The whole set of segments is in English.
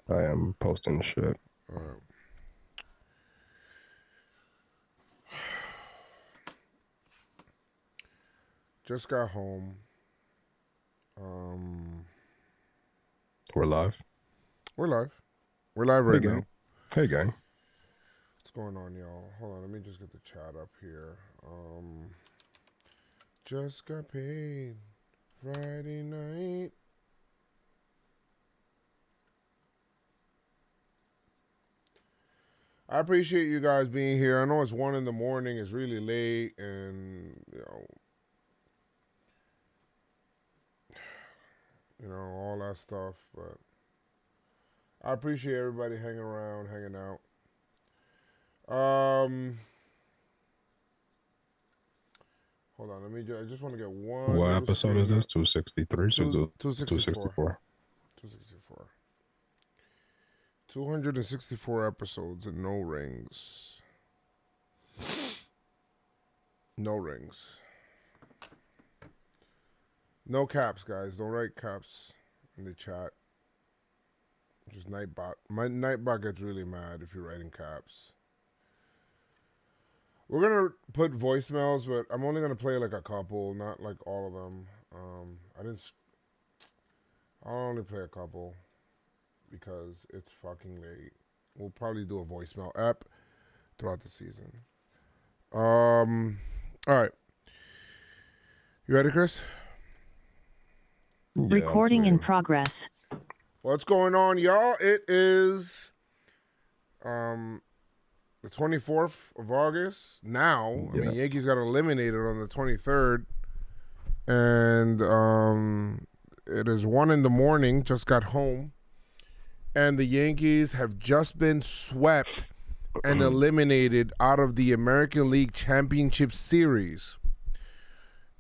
I am posting shit. All right. Just got home. We're live. We're live. We're live right Hey, now. gang. Hey, gang. What's going on, y'all? Hold on, let me just get the chat up here. Just got paid Friday night. I appreciate you guys being here. I know it's 1 in the morning. It's really late, and all that stuff. But I appreciate everybody hanging around, hanging out. Hold on. I just want to get one What little episode is screen this? up. 263? So 264. 264. 264. 264 episodes and no rings. No rings. No caps, guys. Don't write caps in the chat. Just Nightbot. My Nightbot gets really mad if you're writing caps. We're gonna put voicemails, but I'm only gonna play like a couple, not like all of them. I'll only play a couple because it's fucking late. We'll probably do a voicemail app throughout the season. All right. You ready, Chris? Yeah, Recording in progress. What's going on, y'all? It is the 24th of August. Now, I mean, Yankees got eliminated on the 23rd, and it is 1 in the morning. Just got home, and the Yankees have just been swept and eliminated out of the American League Championship Series.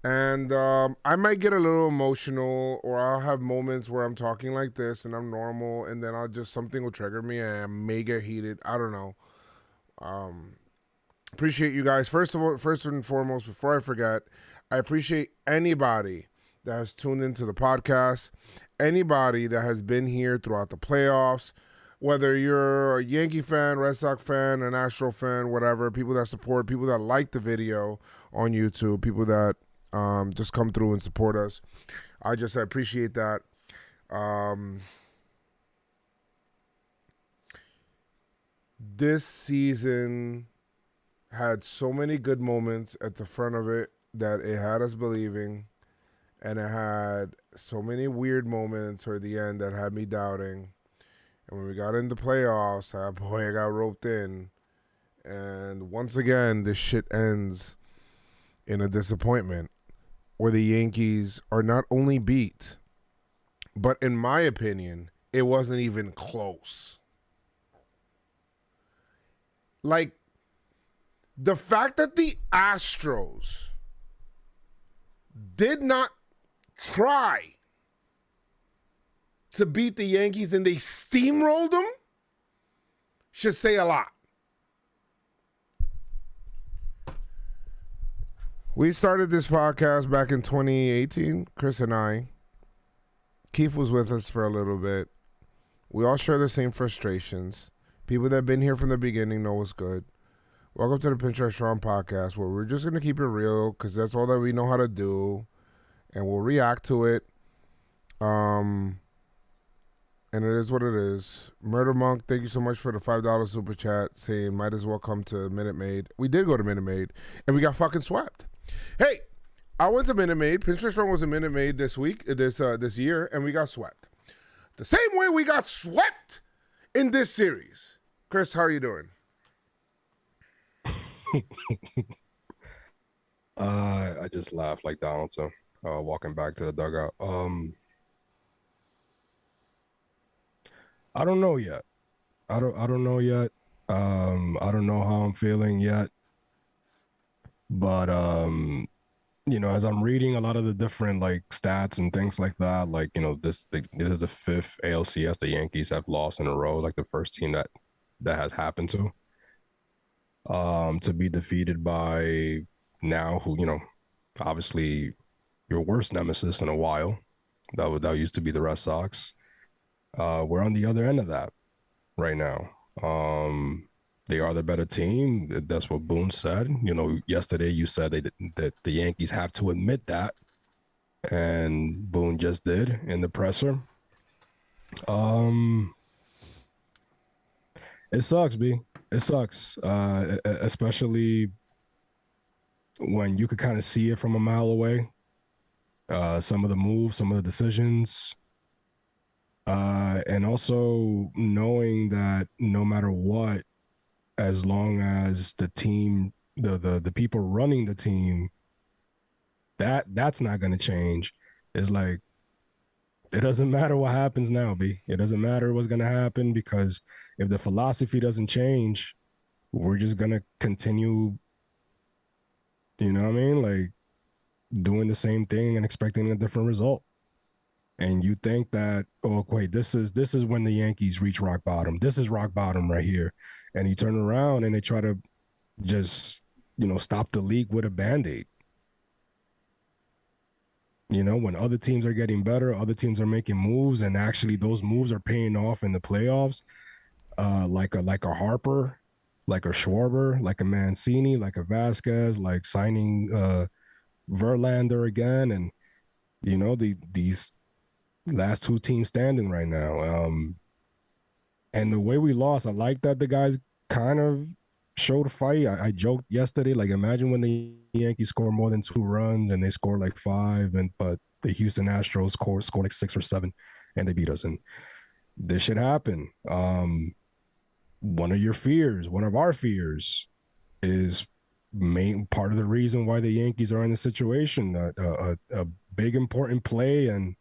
And I might get a little emotional, or I'll have moments where I'm talking like this and I'm normal, and then something will trigger me and I may get heated. I don't know. Appreciate you guys. First and foremost, before I forget, I appreciate anybody that has tuned into the podcast, anybody that has been here throughout the playoffs, whether you're a Yankee fan, Red Sox fan, an Astro fan, whatever, people that support, people that like the video on YouTube, people that just come through and support us. I appreciate that. This season had so many good moments at the front of it that it had us believing, and it had so many weird moments toward the end that had me doubting. And when we got into playoffs, I got roped in, and once again, this shit ends in a disappointment where the Yankees are not only beat, but in my opinion, it wasn't even close. Like, the fact that the Astros did not try to beat the Yankees and they steamrolled them should say a lot. We started this podcast back in 2018, Chris and I. Keith was with us for a little bit. We all share the same frustrations. People that have been here from the beginning know what's good. Welcome to the PinstripeStrong podcast, where we're just going to keep it real because that's all that we know how to do, and we'll react to it. And it is what it is. Murder Monk, thank you so much for the $5 super chat saying might as well come to Minute Maid. We did go to Minute Maid, and we got fucking swept. Hey, I went to Minute Maid. PinstripeStrong was a Minute Maid this year, and we got swept. The same way we got swept in this series. Chris, how are you doing? I just laughed like Donaldson walking back to the dugout. I don't know yet. I don't know yet. I don't know how I'm feeling yet. But as I'm reading a lot of the different like stats and things like that, like this is the 5th ALCS the Yankees have lost in a row, like the first team that has happened to be defeated by now who obviously your worst nemesis in a while. That used to be the Red Sox. We're on the other end of that right now. They are the better team. That's what Boone said. You know, yesterday you said that the Yankees have to admit that, and Boone just did in the presser. It sucks, B. It sucks, especially when you could kind of see it from a mile away. Some of the moves, some of the decisions, and also knowing that no matter what, as long as the team, the people running the team, that's not going to change. It's like it doesn't matter what happens now, B. It doesn't matter what's going to happen because if the philosophy doesn't change, we're just going to continue. You know what I mean? Like doing the same thing and expecting a different result. And you think that, oh wait, this is when the Yankees reach rock bottom. This is rock bottom right here. And you turn around and they try to just, stop the league with a band-aid. When other teams are getting better, other teams are making moves, and actually those moves are paying off in the playoffs. Like a Harper, like a Schwarber, like a Mancini, like a Vasquez, like signing Verlander again, and these last two teams standing right now. And the way we lost, I like that the guys kind of showed a fight. I joked yesterday, like imagine when the Yankees score more than 2 runs and they score like 5, but the Houston Astros score like 6 or 7, and they beat us. And this should happen. One of our fears, is main part of the reason why the Yankees are in the situation. A big important play and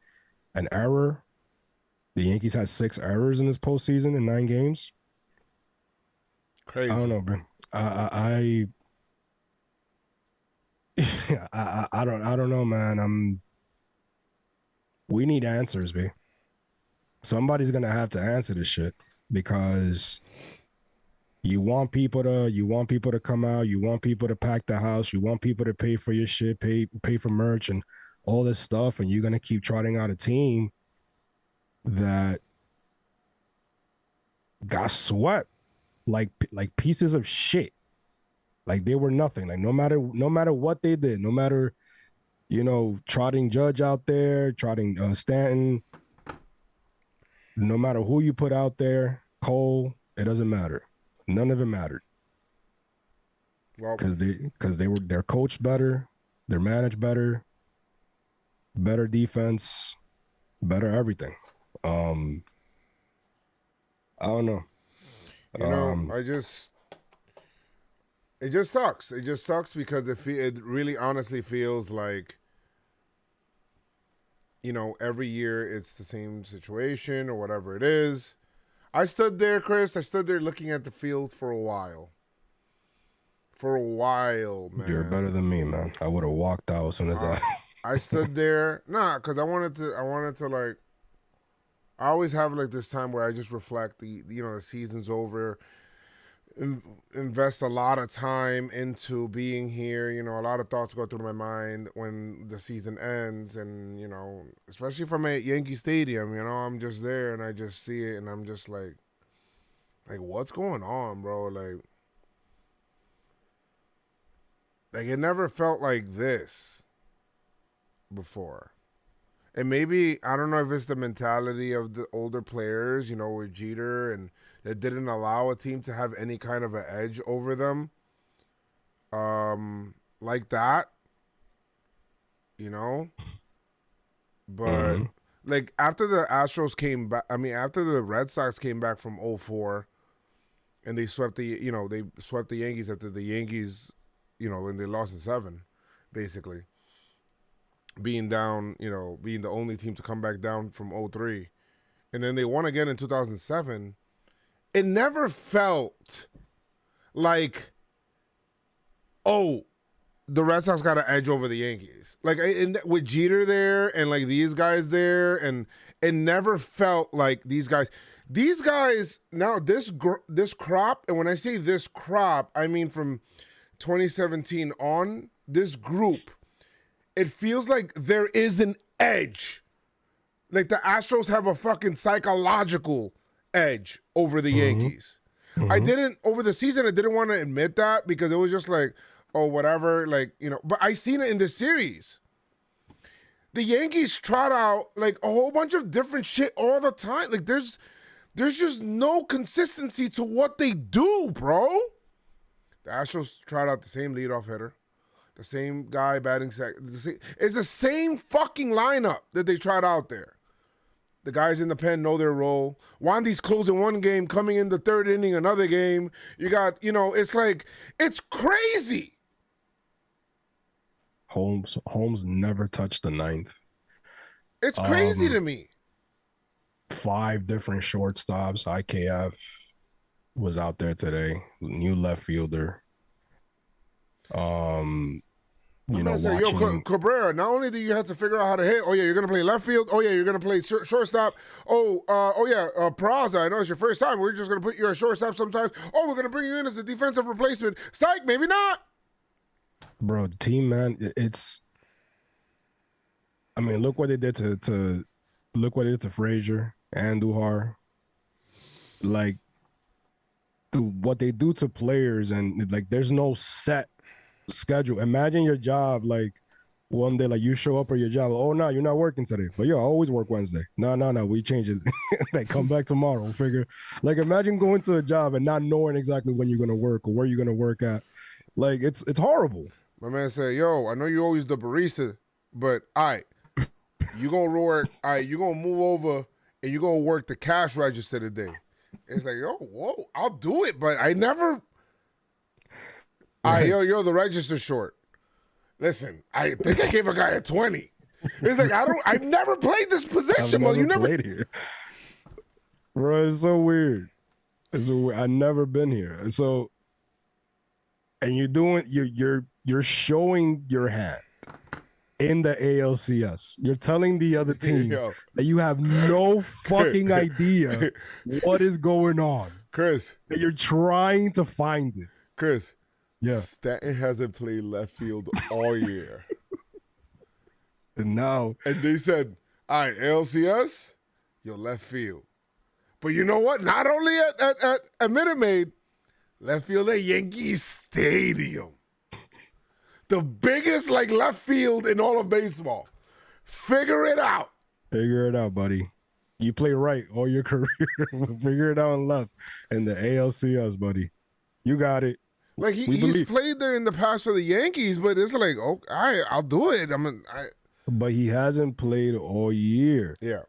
an error. The Yankees had 6 errors in this postseason in 9 games. Crazy. I don't know, bro. I don't know, man. We need answers, B. Somebody's gonna have to answer this shit because you want people to come out, you want people to pack the house, you want people to pay for your shit, pay for merch and all this stuff, and you're gonna keep trotting out a team that got swept like pieces of shit. Like they were nothing. Like no matter what they did, no matter trotting Judge out there, trotting Stanton, no matter who you put out there, Cole, it doesn't matter. None of it mattered. Well, because they're coached better, they're managed better defense, better everything. I don't know. It just sucks. It just sucks because it really honestly feels like, every year it's the same situation or whatever it is. I stood there, Chris. I stood there looking at the field for a while. For a while, man. You're better than me, man. I would have walked out as soon as I stood there. Nah, because I wanted to like, I always have like this time where I just reflect the season's over, invest a lot of time into being here. A lot of thoughts go through my mind when the season ends, and especially from a Yankee Stadium, I'm just there and I just see it and I'm just like what's going on, bro? Like it never felt like this before. And maybe, I don't know if it's the mentality of the older players, with Jeter, and that didn't allow a team to have any kind of an edge over them. Like that. But, like, after the Astros came back, after the Red Sox came back from 2004, and they swept the Yankees after the Yankees, when they lost in 7, basically. Being down, being the only team to come back down from 2003. And then they won again in 2007. It never felt like, oh, the Red Sox got an edge over the Yankees. Like, with Jeter there and, like, these guys there, and it never felt like these guys, now this crop, and when I say this crop, I mean from 2017 on, this group, it feels like there is an edge Like the Astros have a fucking psychological edge over the Yankees. I didn't over the season. I didn't want to admit that because it was just like, oh, whatever. Like, you know, but I seen it in the series. The Yankees trot out like a whole bunch of different shit all the time. Like there's just no consistency to what they do, bro. The Astros trot out the same leadoff hitter, the same guy batting second. It's the same fucking lineup that they tried out there. The guys in the pen know their role. Wandy's closing one game, coming in the third inning, another game. You got, you know, it's like, it's crazy. Holmes never touched the ninth. It's crazy to me. 5 different shortstops. IKF was out there today. New left fielder. You know, say, watching... yo, Cabrera, not only do you have to figure out how to hit, oh, yeah, you're going to play left field. Oh, yeah, you're going to play shortstop. Peraza, I know it's your first time. We're just going to put you at shortstop sometimes. Oh, we're going to bring you in as a defensive replacement. Psych, maybe not. Bro, team, man, it's... I mean, look what they did to look what they did to Frazier and Duhar. Like, what they do to players, and, like, there's no set schedule. Imagine your job, like, one day, like, you show up at your job, oh, no, you're not working today. But, yo, I always work Wednesday. No, we change it. Like, come back tomorrow. We'll figure. Like, imagine going to a job and not knowing exactly when you're going to work or where you're going to work at. Like, it's horrible. My man said, yo, I know you're always the barista, but, all right, you going to work, all right, you're going to move over and you're going to work the cash register today. It's like, yo, whoa, I'll do it, but I never... All right, yo, the register short. Listen, I think I gave a guy a 20. It's like, I've never played this position, bro. You never played here. Bro, it's so weird. I've never been here. And so, and you're showing your hand in the ALCS. You're telling the other team that you have no fucking idea what is going on. Chris. That you're trying to find it. Chris. Yeah. Stanton hasn't played left field all year. And they said, all right, ALCS, you're left field. But you know what? Not only at Minute Maid, left field at Yankees Stadium. The biggest, like, left field in all of baseball. Figure it out. Figure it out, buddy. You play right all your career. Figure it out on left in the ALCS, buddy. You got it. Like, he's played there in the past for the Yankees, but it's like, oh, all right, I'll do it. But he hasn't played all year. Yeah.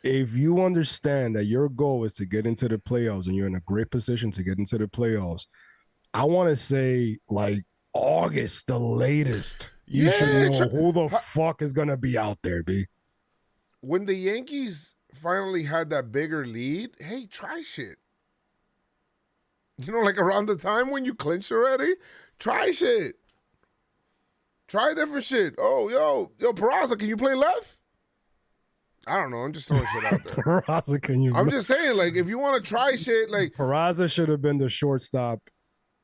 If you understand that your goal is to get into the playoffs and you're in a great position to get into the playoffs, I want to say, like, August, the latest. You should know who the fuck is going to be out there, B. When the Yankees finally had that bigger lead, hey, try shit. You know, like around the time when you clinched already, try shit. Try different shit. Oh, yo, Peraza, can you play left? I don't know. I'm just throwing shit out there. Peraza, can you? I'm just saying, like, if you want to try shit, like Peraza should have been the shortstop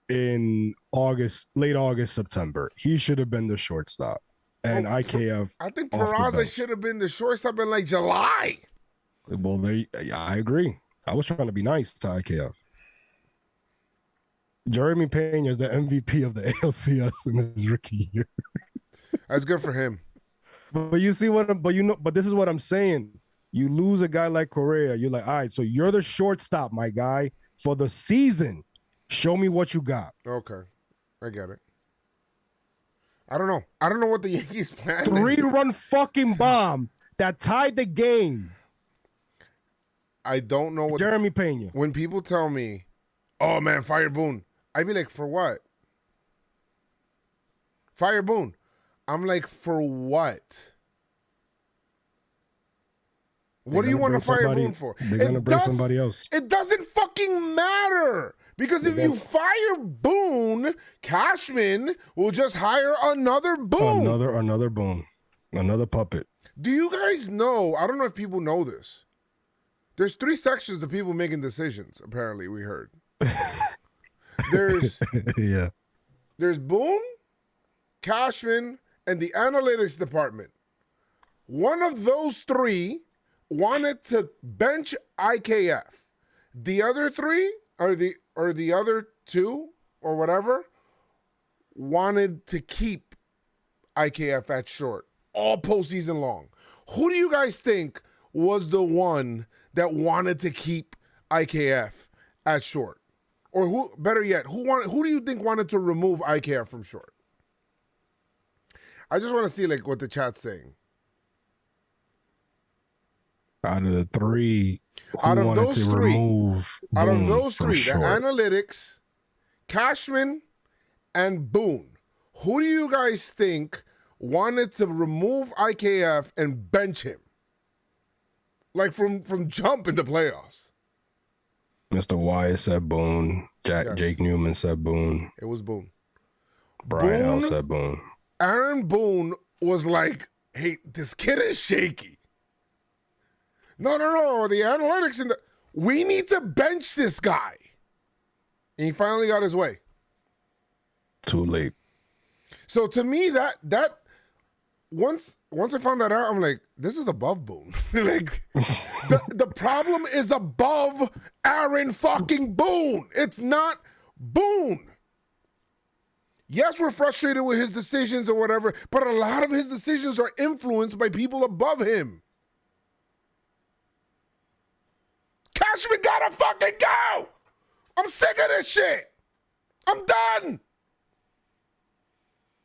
in August, late August, September. He should have been the shortstop. And IKF. I think Peraza should have been the shortstop in like July. Well, I agree. I was trying to be nice to IKF. Jeremy Pena is the MVP of the ALCS in his rookie year. That's good for him. But you see but this is what I'm saying. You lose a guy like Correa, you're like, all right, so you're the shortstop, my guy, for the season. Show me what you got. Okay. I get it. I don't know. I don't know what the Yankees plan. 3-run fucking bomb that tied the game. I don't know what Jeremy Pena. When people tell me, oh man, fire Boone, I'd be like, for what? Fire Boone. I'm like, for what? What do you want to fire Boone for? They're going to bring somebody else. It doesn't fucking matter. Because if you fire Boone, Cashman will just hire another Boone. Another Boone. Another puppet. Do you guys know, I don't know if people know this. There's 3 sections of people making decisions, apparently, we heard. There's Boone, Cashman, and the analytics department. One of those 3 wanted to bench IKF. The other three, or the other two, or whatever, wanted to keep IKF at short all postseason long. Who do you guys think was the one that wanted to keep IKF at short? Or who, better yet, who do you think wanted to remove IKF from short? I just want to see like what the chat's saying. Out of the three, Out of those three, the short? analytics, Cashman, and Boone. Who do you guys think wanted to remove IKF and bench him? Like from jump in the playoffs. Mr. Wyatt said Boone. Jake Newman said Boone. It was Boone. Brian L said Boone. Aaron Boone was like, hey, this kid is shaky. No. The analytics we need to bench this guy. And he finally got his way. Too late. So to me, that once I found that out, I'm like, this is above Boone. Like the problem is above Aaron fucking Boone. It's not Boone. Yes, we're frustrated with his decisions or whatever, but a lot of his decisions are influenced by people above him. Cashman gotta fucking go! I'm sick of this shit! I'm done!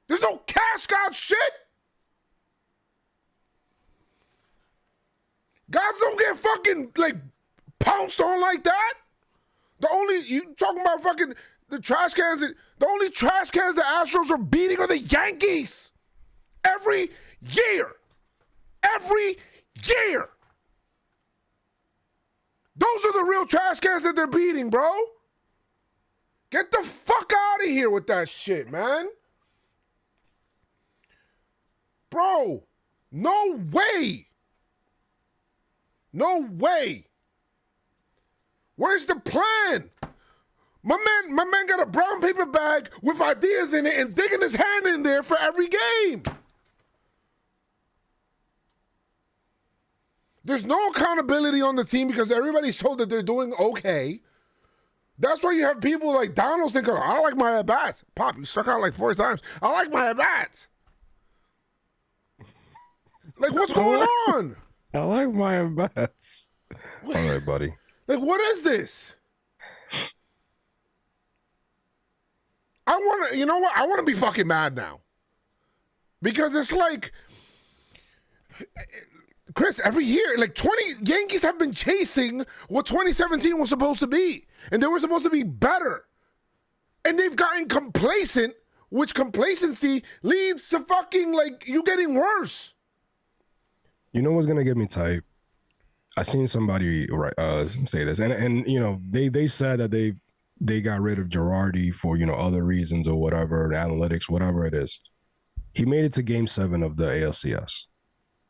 There's no cash out shit! Guys don't get fucking, like, pounced on like that. You talking about fucking the trash cans, the only trash cans the Astros are beating are the Yankees. Every year. Every year. Those are the real trash cans that they're beating, bro. Get the fuck out of here with that shit, man. Bro, no way. No way. Where's the plan? My man got a brown paper bag with ideas in it and digging his hand in there for every game. There's no accountability on the team because everybody's told that they're doing okay. That's why you have people like Donaldson going, I like my at-bats. Pop, you struck out like 4 times. I like my at-bats. Like, what's going on? I like my at-bats. All right, buddy. Like, what is this? You know what? I want to be fucking mad now. Because it's like, Chris, every year, like 20 Yankees have been chasing what 2017 was supposed to be. And they were supposed to be better. And they've gotten complacent, which complacency leads to fucking like you getting worse. You know what's gonna get me tight? I seen somebody say this, and you know they said that they got rid of Girardi for other reasons or whatever, analytics, whatever it is. He made it to Game 7 of the ALCS.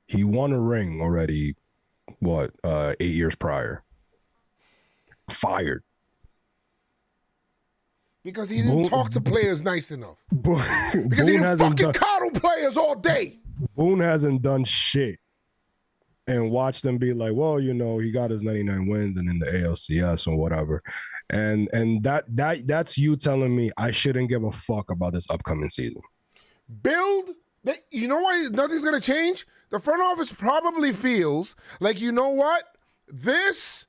He won a ring already. 8 years prior? Fired because he didn't talk to players nice enough. Because Boone he didn't fucking coddle players all day. Boone hasn't done shit. And watch them be like, well, he got his 99 wins and in the ALCS or whatever. And that's you telling me I shouldn't give a fuck about this upcoming season. You know why nothing's going to change? The front office probably feels like, you know what? This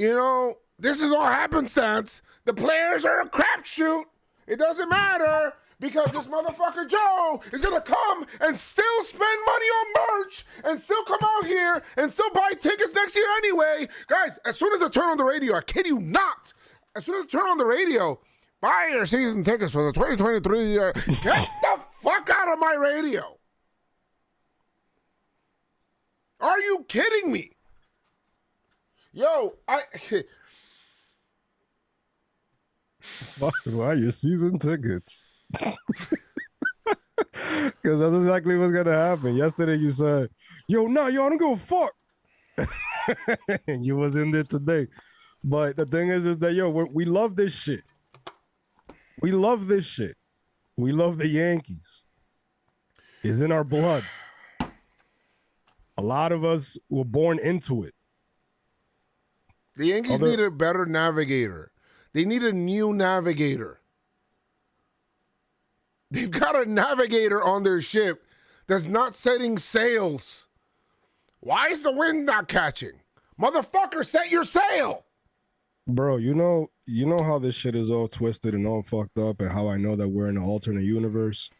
is all happenstance. The players are a crapshoot. It doesn't matter. Because this motherfucker Joe is going to come and still spend money on merch and still come out here and still buy tickets next year anyway. Guys, as soon as I turn on the radio, I kid you not, as soon as I turn on the radio, buy your season tickets for the 2023 year. Get the fuck out of my radio. Are you kidding me? Yo, Why your season tickets? Because that's exactly what's gonna happen. Yesterday you said, I don't give a fuck. And you was in there today. But the thing is that we love this shit. We love this shit. We love the Yankees. It's in our blood. A lot of us were born into it. The Yankees need a better navigator. They need a new navigator. They've got a navigator on their ship that's not setting sails. Why is the wind not catching? Motherfucker, set your sail. Bro, you know how this shit is all twisted and all fucked up, and how I know that we're in an alternate universe?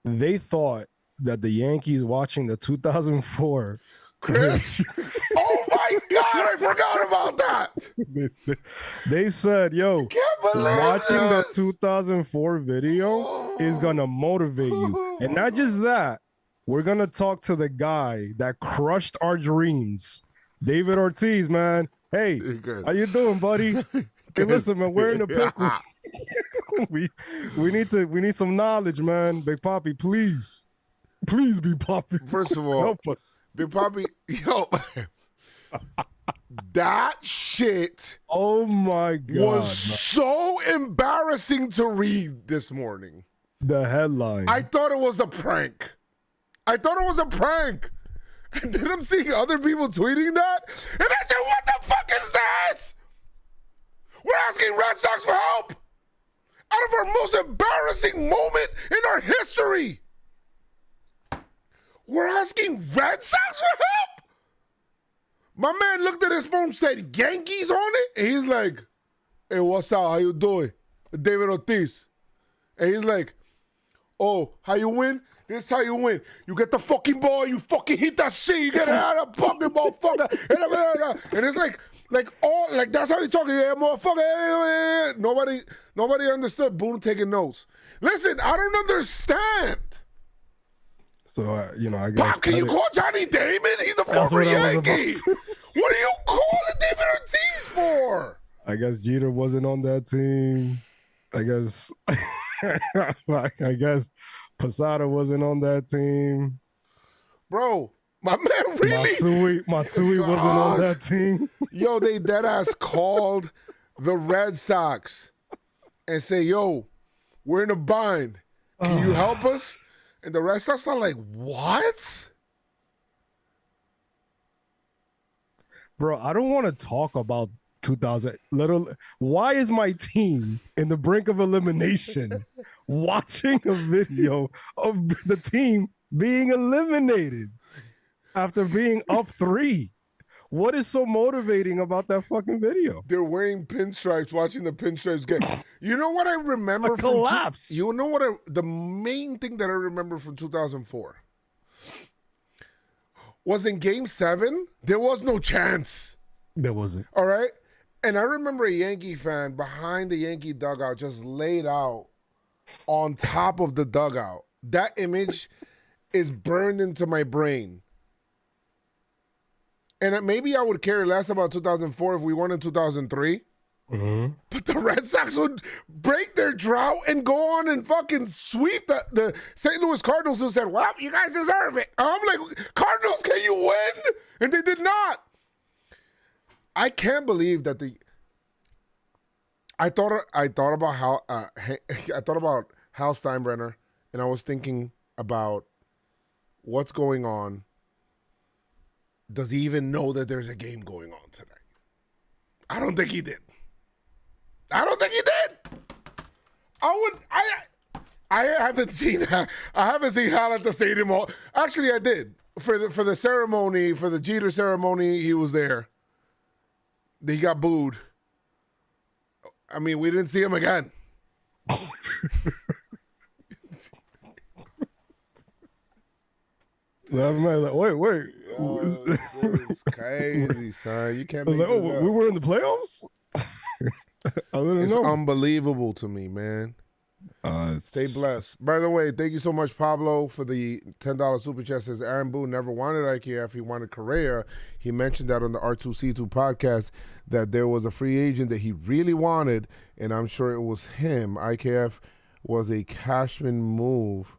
They thought that the Yankees watching the 2004 Chris, oh my God, I forgot about that. They said, yo, watching the 2004 video is gonna motivate you. And not just that, we're gonna talk to the guy that crushed our dreams, David Ortiz, man. Hey, how you doing, buddy? Hey, listen, man, we're in the pickle. we need some knowledge, man. Big Papi, please be Papi. First of all, help us. Big Papi, yo, that shit. Oh my God, was so embarrassing to read this morning. The headline. I thought it was a prank. And then I'm seeing other people tweeting that, and I said, "What the fuck is this? We're asking Red Sox for help out of our most embarrassing moment in our history. We're asking Red Sox for help." My man looked at his phone, said Yankees on it, and he's like, "Hey, what's up? How you doing? David Ortiz." And he's like, "Oh, how you win? This is how you win. You get the fucking ball, you fucking hit that shit, you get it out of the pocket, motherfucker." And it's like that's how he's talking. Yeah, motherfucker. Nobody understood. Boone taking notes. Listen, I don't understand. So, I guess. Bob, can you call Johnny Damon? He's a former Yankee. What are you calling David Ortiz for? I guess Jeter wasn't on that team. I guess Posada wasn't on that team. Bro, my man really. Matsui wasn't on that team. Yo, they deadass called the Red Sox and say, "Yo, we're in a bind. Can you help us?" And the Red Sox are like, "What?" Bro, I don't want to talk about 2000. Why is my team in the brink of elimination watching a video of the team being eliminated after being up 3? What is so motivating about that fucking video? They're wearing pinstripes, watching the pinstripes get. You know what I remember from collapse? You know what the main thing that I remember from 2004 was in Game 7. There was no chance. There wasn't. All right, and I remember a Yankee fan behind the Yankee dugout just laid out on top of the dugout. That image is burned into my brain. And maybe I would care less about 2004 if we won in 2003. Mm-hmm. But the Red Sox would break their drought and go on and fucking sweep the St. Louis Cardinals, who said, "Well, you guys deserve it." I'm like, "Cardinals, can you win?" And they did not. I can't believe that I thought about Hal Steinbrenner, and I was thinking about what's going on. Does he even know that there's a game going on tonight? I don't think he did. I haven't seen Hal at the stadium. Actually, I did for the ceremony, for the Jeter ceremony. He was there. He got booed. I mean, we didn't see him again. Wait. It's crazy, son. You can't. I was like, we were in the playoffs. It's unbelievable to me, man. Stay blessed. By the way, thank you so much, Pablo, for the $10 super chat. Says Aaron Boone never wanted IKF. He wanted Correa. He mentioned that on the R2C2 podcast that there was a free agent that he really wanted, and I'm sure it was him. IKF was a Cashman move.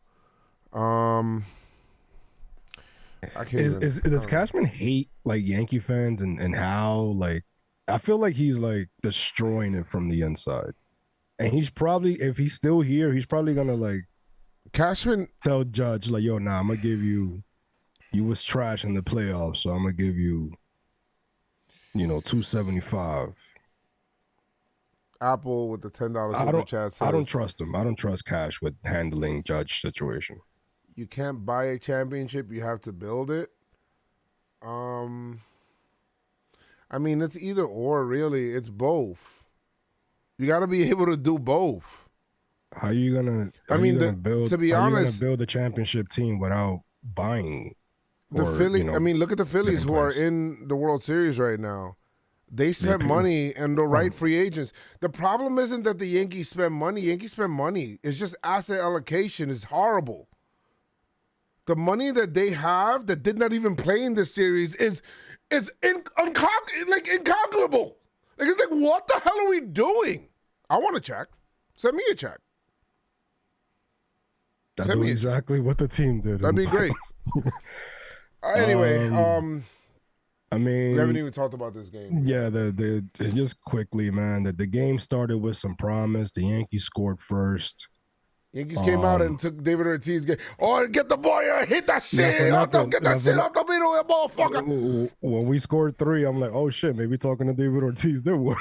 Does Cashman hate like Yankee fans and how like I feel like he's like destroying it from the inside, and he's probably, if he's still here, he's probably gonna like Cashman tell Judge like, "Yo, nah, I'm gonna give you You was trash in the playoffs, so I'm gonna give you, 275. Apple with the $10 I super don't chat I don't says, trust him. I don't trust Cash with handling Judge situation. you can't buy a championship, you have to build it. I mean, it's either or, really. It's both. You got to be able to do both. How you gonna to be how you gonna honest, build a championship team without buying the or Philly. I mean, look at the Phillies getting who are players? in the World Series right now. They They spent pay, money and the right oh, free agents. The problem isn't that the Yankees spend money. Yankees spend money. It's just asset allocation is horrible. The money that they have that did not even play in this series is incalculable. Like, it's like, what the hell are we doing? I want a check. Send me a check. that's Send me a check. exactly what the team did. That'd be great. Anyway, I mean, we haven't even talked about this game. yeah, the just quickly, man, the game started with some promise. The Yankees scored first. Yankees came out and took David Ortiz. Oh, get the boy, hit that shit. Get that shit out the middle, motherfucker. When we scored 3, I'm like, oh shit, maybe talking to David Ortiz did work.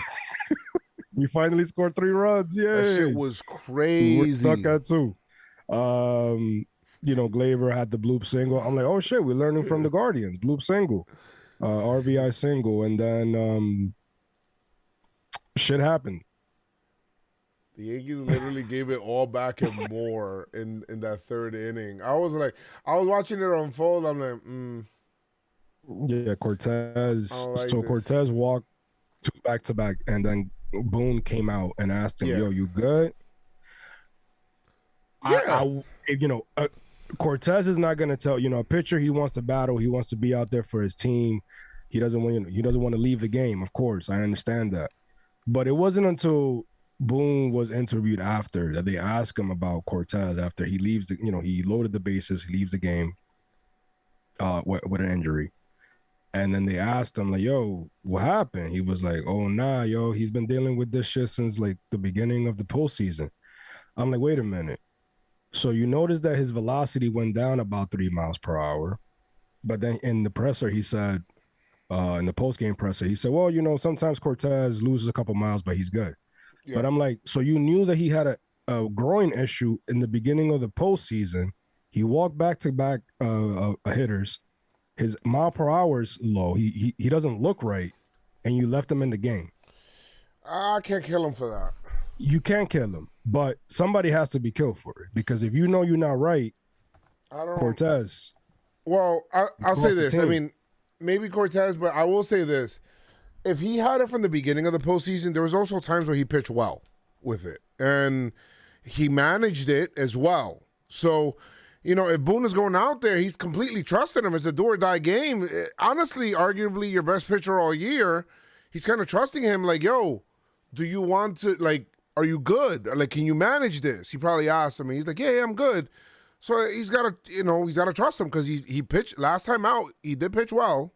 We finally scored 3 runs. Yeah, that shit was crazy. We're stuck at 2. Gleyber had the bloop single. I'm like, oh shit, we're learning from the Guardians. Bloop single, RBI single, and then shit happened. The Yankees literally gave it all back and more in that third inning. I was watching it unfold. I'm like, Yeah, Cortez. Like so this. Cortez walked 2 back-to-back, and then Boone came out and asked him, "Yo, you good?" Yeah. Cortez is not going to tell a pitcher. He wants to battle. He wants to be out there for his team. He doesn't want he doesn't want to leave the game. Of course, I understand that, but it wasn't until Boone was interviewed after that they asked him about Cortez after he leaves he loaded the bases, he leaves the game with an injury. And then they asked him, like, yo, what happened? He was like, oh, nah, yo, he's been dealing with this shit since like the beginning of the postseason. I'm like, wait a minute. So you notice that his velocity went down about 3 miles per hour. But then in the presser, he said, in the post-game presser, he said, well, sometimes Cortez loses a couple miles, but he's good. Yeah. But I'm like, so you knew that he had a groin issue in the beginning of the postseason. He walked back-to-back hitters. His mile per hour is low. He doesn't look right, and you left him in the game. I can't kill him for that. You can't kill him, but somebody has to be killed for it. Because if you know you're not right, Cortez. Well, I'll say this. I mean, maybe Cortez, but I will say this. If he had it from the beginning of the postseason, there was also times where he pitched well with it. And he managed it as well. So, if Boone is going out there, he's completely trusting him. It's a do-or-die game. Honestly, arguably your best pitcher all year, he's kind of trusting him like, yo, do you want to, like, are you good? Like, can you manage this? He probably asked him, and he's like, yeah, I'm good. So he's got to trust him because he pitched last time out. He did pitch well.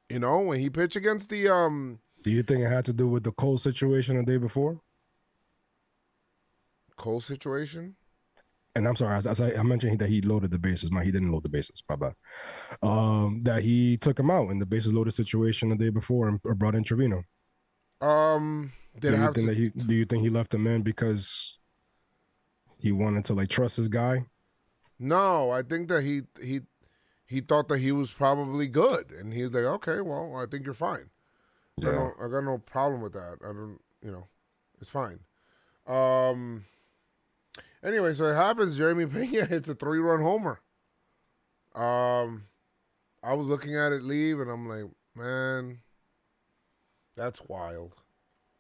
When he pitched against the Do you think it had to do with the Cole situation the day before? Cole situation? And I'm sorry, I mentioned that he loaded the bases. He didn't load the bases. My bad. That he took him out in the bases loaded situation the day before and brought in Trevino. Do you think he left him in because he wanted to trust his guy? No, I think that he thought that he was probably good, and he's like, okay, well, I think you're fine. Yeah. I got no problem with that. I don't, it's fine. Anyway, so it happens. Jeremy Pena hits a 3-run homer. I was looking at it leave, and I'm like, man, that's wild.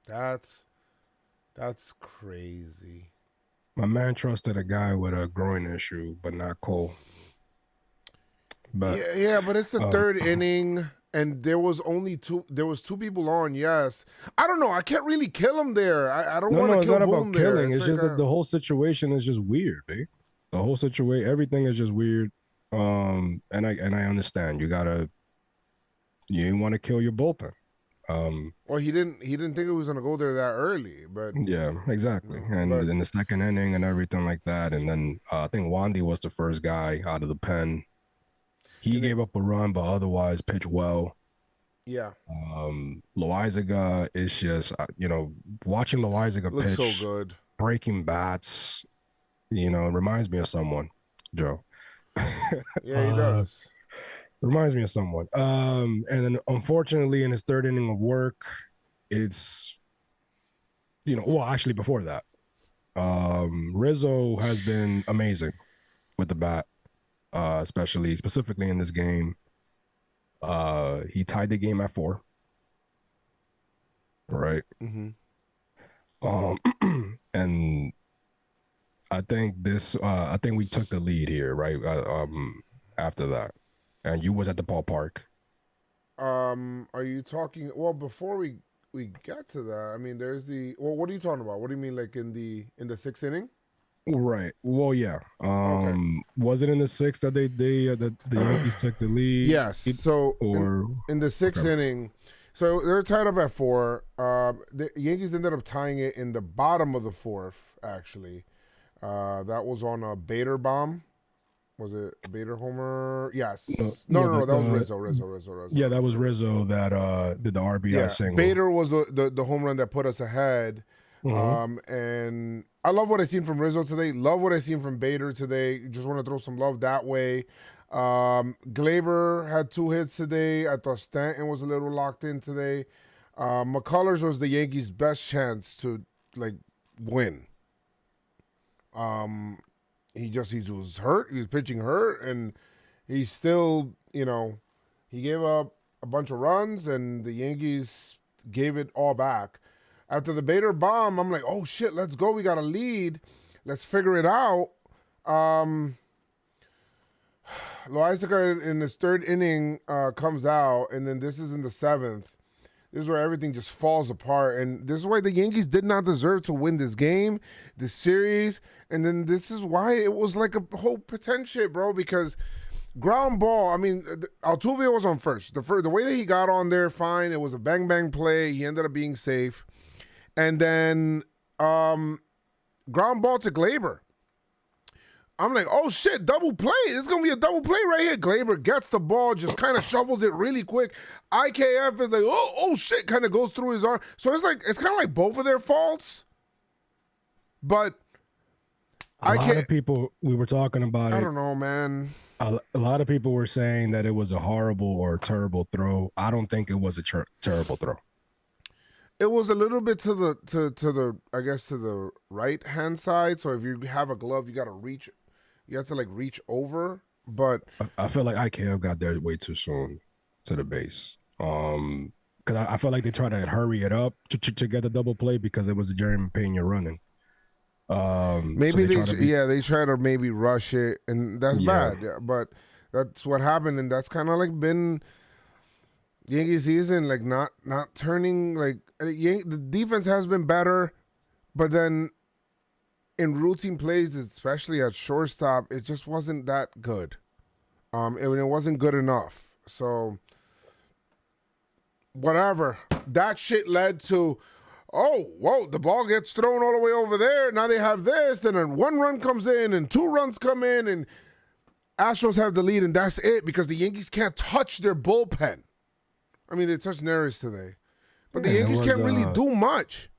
That's crazy. My man trusted a guy with a groin issue, but not Cole. But yeah, but it's the third inning, and there was two people on. Yes, I don't know. I can't really kill him there. I don't want to kill Boone there. It's not about killing. It's just that the whole situation is just weird, babe. The whole situation, everything is just weird. And I understand. You didn't want to kill your bullpen. Well, he didn't think it was gonna go there that early, but yeah, exactly. And in the second inning and everything like that, and then I think Wandy was the first guy out of the pen. He gave up a run, but otherwise pitched well. Yeah. Loizaga is just, watching Loizaga Looks so pitch, good. breaking bats, it reminds me of someone, Joe. Yeah, he does. Reminds me of someone. And then unfortunately, in his third inning of work, it's, well, actually before that, Rizzo has been amazing with the bat, specifically in this game. He tied the game at 4. Right. And I think we took the lead here, right? After that, and you was at the ballpark. Are you talking? Well, before we get to that, I mean, there's the. Well, what are you talking about? What do you mean, like in the 6th inning? Right. Well, yeah. Okay. Was it in the 6th that the Yankees took the lead? Yes. So in the 6th inning, so they're tied up at 4. The Yankees ended up tying it in the bottom of the 4th. Actually, that was on a Bader bomb. Was it a Bader homer? Yes. No. That was Rizzo. Yeah, that was Rizzo that did the RBI single. Bader was the home run that put us ahead. And I love what I seen from Rizzo today. Love what I seen from Bader today. Just want to throw some love that way. Glaber had 2 hits today. I thought Stanton was a little locked in today. McCullers was the Yankees' best chance to win. He was hurt. He was pitching hurt, and he still, he gave up a bunch of runs, and the Yankees gave it all back. After the Bader bomb, I'm like, oh shit, let's go. We got a lead. Let's figure it out. Loizaga in his 3rd inning comes out, and then this is in the 7th. This is where everything just falls apart. And this is why the Yankees did not deserve to win this game, this series. And then this is why it was like a whole potential, bro, because ground ball, I mean, Altuve was on first. The way that he got on there, fine. It was a bang play. He ended up being safe. And then ground ball to Glaber. I'm like, oh shit, double play. It's going to be a double play right here. Glaber gets the ball, just kind of shovels it really quick. IKF is like, oh shit, kind of goes through his arm. So it's kind of like both of their faults. But a lot of people, we were talking about it. I don't know, man. A lot of people were saying that it was a horrible or terrible throw. I don't think it was a terrible throw. It was a little bit to the I guess to the right hand side. So if you have a glove, you got to reach. You have to reach over. But I feel like IKF got there way too soon to the base. Because I feel like they tried to hurry it up to get a double play because it was a Jeremy Pena running. Maybe they try to maybe rush it, and that's bad. Yeah, but that's what happened, and that's kind of been Yankee season, not turning. The defense has been better, but then in routine plays, especially at shortstop, it just wasn't that good. It wasn't good enough. So whatever. That shit led to, the ball gets thrown all the way over there. Now they have this. Then 1 run comes in and 2 runs come in, and Astros have the lead, and that's it because the Yankees can't touch their bullpen. I mean, they touched Neris today, but the Yankees can't really do much.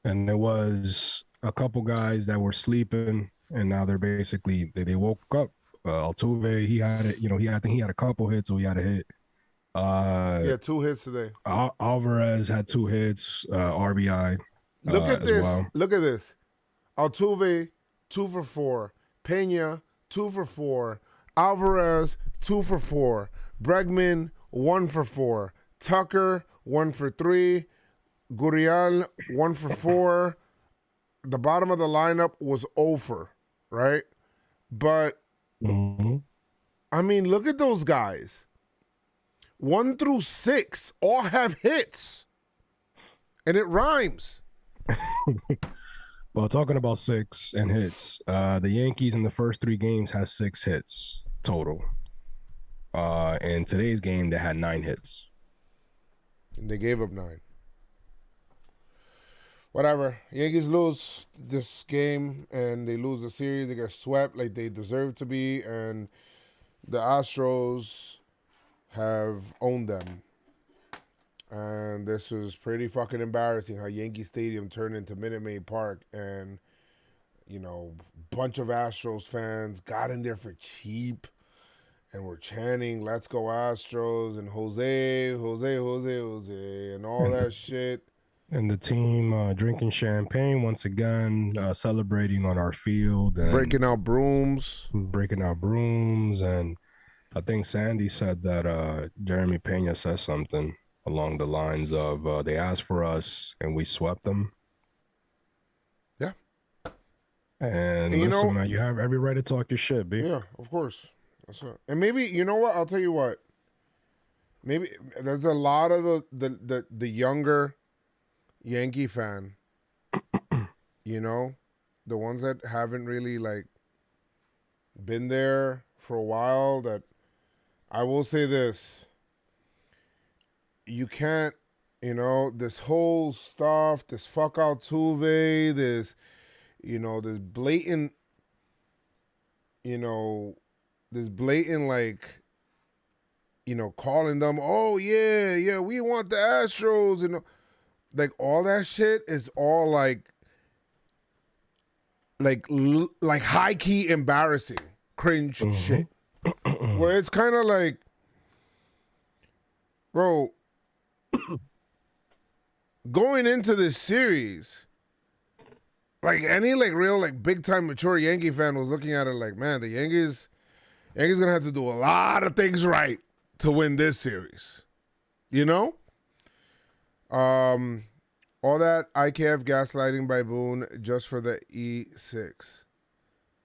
And there was a couple guys that were sleeping, and now they're basically they woke up. Altuve, he had it. I think he had a couple hits, so he had a hit. He had 2 hits today. Alvarez had 2 hits, RBI. Look at this. Well. Look at this. Altuve, 2 for 4. Pena, 2 for 4. Alvarez, 2 for 4. Bregman, 1 for 4. Tucker, 1 for 3. Gurriel, 1 for 4. The bottom of the lineup was over, right? But, I mean, look at those guys. 1 through 6 all have hits. And it rhymes. Well, talking about 6 and hits, the Yankees in the first 3 games has 6 hits total. In today's game, they had 9 hits. And they gave up 9. Whatever. Yankees lose this game, and they lose the series. They get swept like they deserve to be. And, the Astros have owned them. And this was pretty fucking embarrassing how Yankee Stadium turned into Minute Maid Park, and bunch of Astros fans got in there for cheap and were chanting "Let's go Astros" and Jose, Jose, Jose, Jose, and all that shit. And the team drinking champagne once again, celebrating on our field, and breaking out brooms. And I think Sandy said that Jeremy Pena said something along the lines of they asked for us and we swept them. Yeah. And listen, man, you have every right to talk your shit, B. Yeah, of course. That's right. And maybe, you know what? I'll tell you what. Maybe there's a lot of the younger Yankee fan, the ones that haven't really like been there for a while, that I will say this. You can't, this whole stuff, this fuck out Tuve, this, this blatant, like, calling them, oh yeah, we want the Astros, and like all that shit is all like high key embarrassing, cringe shit, where it's kind of like, bro, going into this series, like any like real like big time mature Yankee fan was looking at it like, man, the Yankees gonna have to do a lot of things right to win this series, all that IKF gaslighting by Boone just for the E6.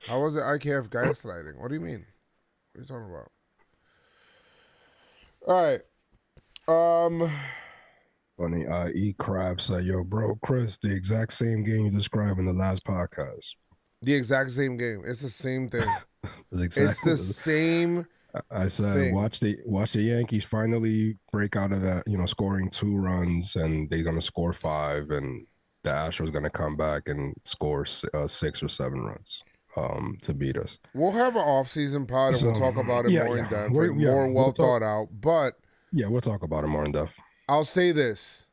How was it IKF gaslighting? What do you mean? What are you talking about? All right. Funny, E Crab said, yo, bro, Chris, the exact same game you described in the last podcast. The exact same game. It's the same thing. It's the same. I said, thing. Watch the Yankees finally break out of that, scoring 2 runs, and they're gonna score 5, and the Astros gonna come back and score 6 or 7 runs to beat us. We'll have an off-season pod, and we'll talk about it more in depth, more thought out. But we'll talk about it more in depth. I'll say this: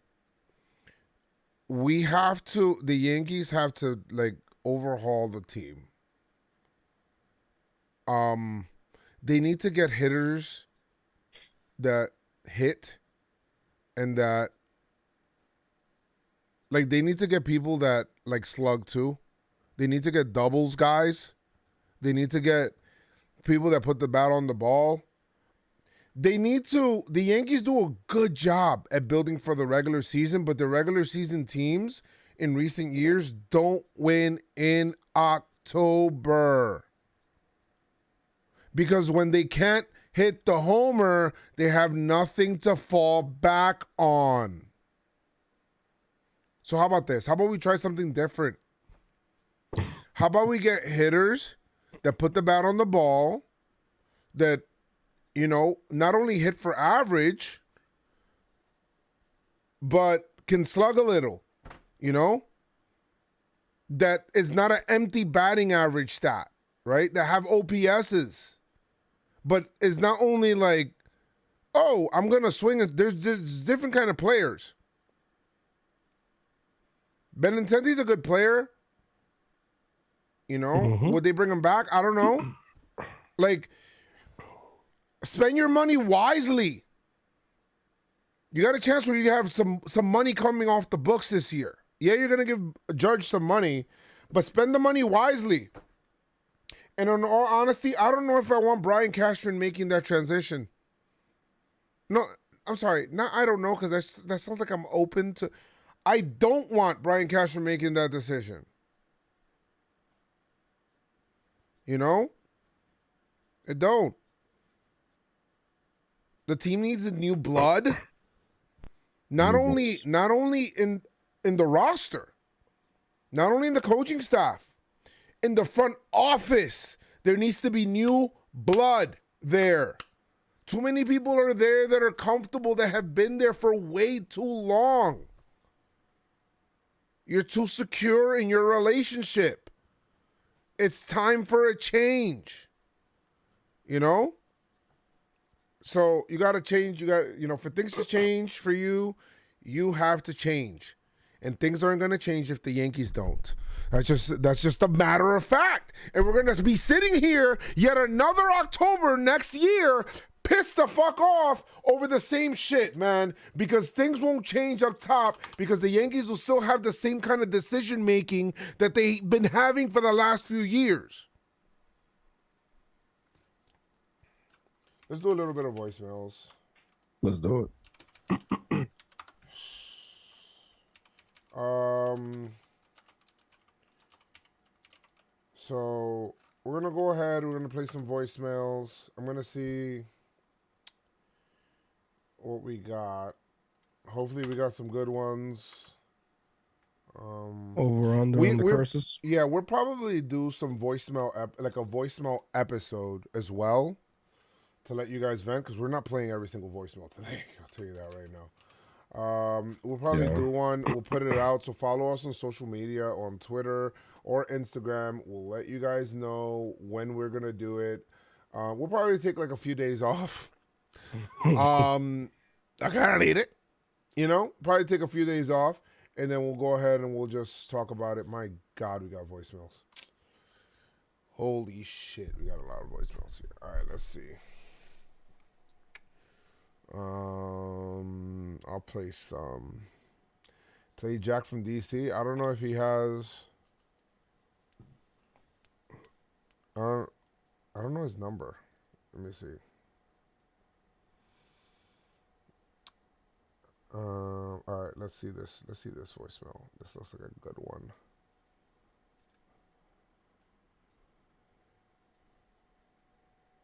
the Yankees have to like overhaul the team. They need to get hitters that hit, and that like they need to get people that like slug too. They need to get doubles guys. They need to get people that put the bat on the ball. The Yankees do a good job at building for the regular season, but the regular season teams in recent years don't win in October. Because when they can't hit the homer, they have nothing to fall back on. So how about this? How about we try something different? How about we get hitters that put the bat on the ball, that, not only hit for average, but can slug a little, that is not an empty batting average stat, right? That have OPSs. But it's not only like, oh, I'm going to swing it. There's different kind of players. Benintendi's a good player. Would they bring him back? I don't know. Like, spend your money wisely. You got a chance where you have some money coming off the books this year. Yeah, you're going to give Judge some money, but spend the money wisely. And in all honesty, I don't know if I want Brian Cashman making that transition. No, I'm sorry. I don't know, because that sounds like I'm open to. I don't want Brian Cashman making that decision. It don't. The team needs a new blood. Not only in the roster, not only in the coaching staff. In the front office, there needs to be new blood there. Too many people are there that are comfortable, that have been there for way too long. You're too secure in your relationship. It's time for a change. So you got to change. You got, for things to change for you, you have to change. And things aren't going to change if the Yankees don't. That's just a matter of fact. And we're going to be sitting here yet another October next year, pissed the fuck off over the same shit, man. Because things won't change up top because the Yankees will still have the same kind of decision making that they've been having for the last few years. Let's do a little bit of voicemails. Let's do it. So we're gonna go ahead. We're gonna play some voicemails. I'm gonna see what we got. Hopefully, we got some good ones. Over under on the curses. Yeah, we'll probably do some voicemail, like a voicemail episode as well, to let you guys vent because we're not playing every single voicemail today. I'll tell you that right now. We'll probably do one. We'll put it out. So follow us on social media, on Twitter or Instagram. We'll let you guys know when we're gonna do it. We'll probably take like a few days off. I kind of need it, Probably take a few days off, and then we'll go ahead and we'll just talk about it. My God, we got voicemails. Holy shit, we got a lot of voicemails here. All right, let's see. I'll play some. Play Jack from DC. I don't know if he has. I don't know his number. Let me see. All right, let's see this. Let's see this voicemail. This looks like a good one.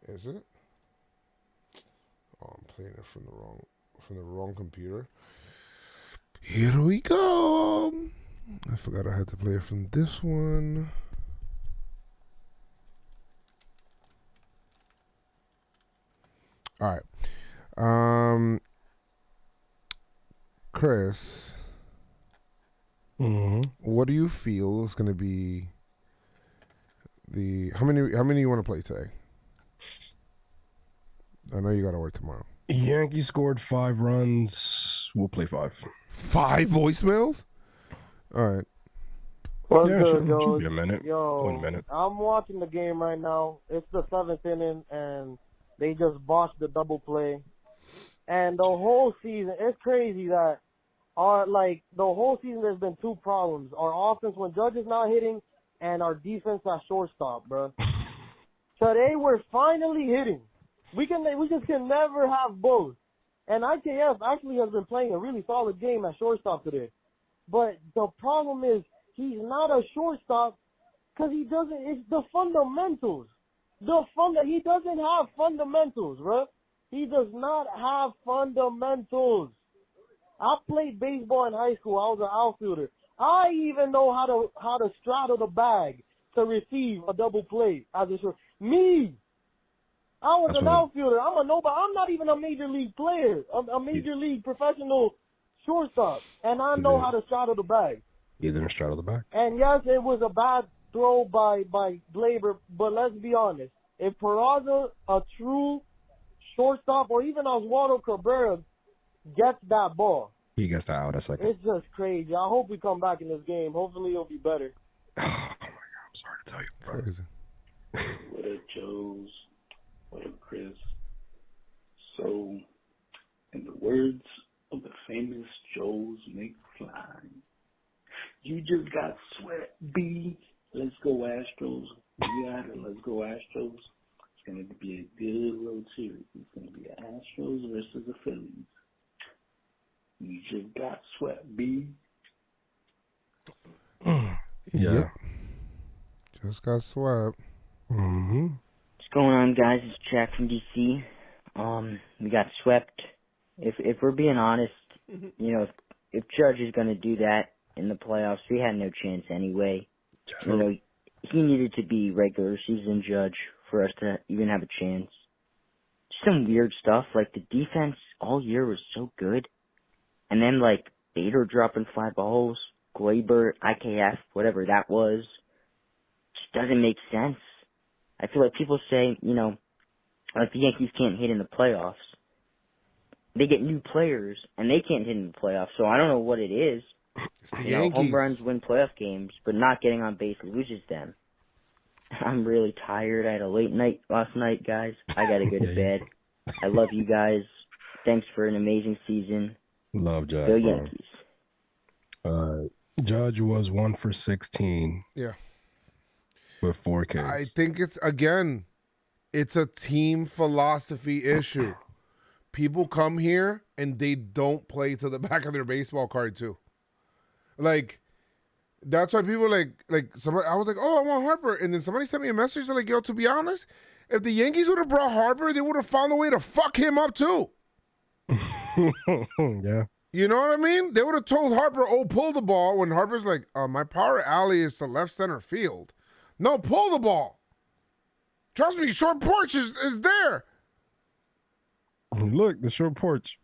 Is it? Oh, I'm playing it from the wrong computer. Here we go. I forgot I had to play it from this one. All right. Chris. What do you feel is going to be the how many you want to play today? I know you got to work tomorrow. Yankees scored 5 runs. We'll play 5. 5 voicemails? All right. What's good, Joe? Should be a minute. Yo, 1 minute. I'm watching the game right now. It's the 7th inning, and they just botched the double play. And the whole season, it's crazy that the whole season there's been 2 problems. Our offense when Judge is not hitting, and our defense at shortstop, bro. Today we're finally hitting. We just can never have both. And IKF actually has been playing a really solid game at shortstop today. But the problem is he's not a shortstop because it's the fundamentals. He doesn't have fundamentals, bro. He does not have fundamentals. I played baseball in high school. I was an outfielder. I even know how to straddle the bag to receive a double play as a short. Me! I was an outfielder. I'm not even a major league player. I'm a major league professional shortstop, and I know how to straddle the bag. You didn't straddle the bag. And yes, it was a bad throw by Glaber, but let's be honest. If Peraza, a true shortstop, or even Oswaldo Cabrera gets that ball, he gets that out a second. It's just crazy. I hope we come back in this game. Hopefully it'll be better. Oh my God, I'm sorry to tell you, bro. Crazy. What up, Joes? What up, Chris? So, in the words of the famous Joezmcfly, you just got sweat, B. Let's go Astros. We got it. Let's go Astros. It's going to be a good road series. It's going to be the Astros versus the Phillies. You just got sweat, B. Yeah. Yep. Just got swept. What's going on, guys? It's Jack from DC. We got swept. If we're being honest, if Judge is going to do that in the playoffs, we had no chance anyway. He needed to be regular season Judge for us to even have a chance. Some weird stuff, like the defense all year was so good, and then Bader dropping fly balls, Glaber, IKF, whatever that was, just doesn't make sense. I feel like people say, Like the Yankees can't hit in the playoffs. They get new players, and they can't hit in the playoffs. So I don't know what it is. It's the You know, Yankees. home runs win playoff games, but not getting on base loses them. I'm really tired. I had a late night last night, guys. I got to go to bed. I love you guys. Thanks for an amazing season. Love Judge. Go Yankees. Judge was 1 for 16. Yeah. With 4 Ks. I think it's a team philosophy issue. People come here and they don't play to the back of their baseball card too. Like, that's why people like somebody. I was like, oh, I want Harper, and then somebody sent me a message. They're like, yo, to be honest, if the Yankees would have brought Harper, they would have found a way to fuck him up too. Yeah. You know what I mean? They would have told Harper, oh, pull the ball, when Harper's like, my power alley is to left center field. No, pull the ball. Trust me, short porch is there. Look, the short porch.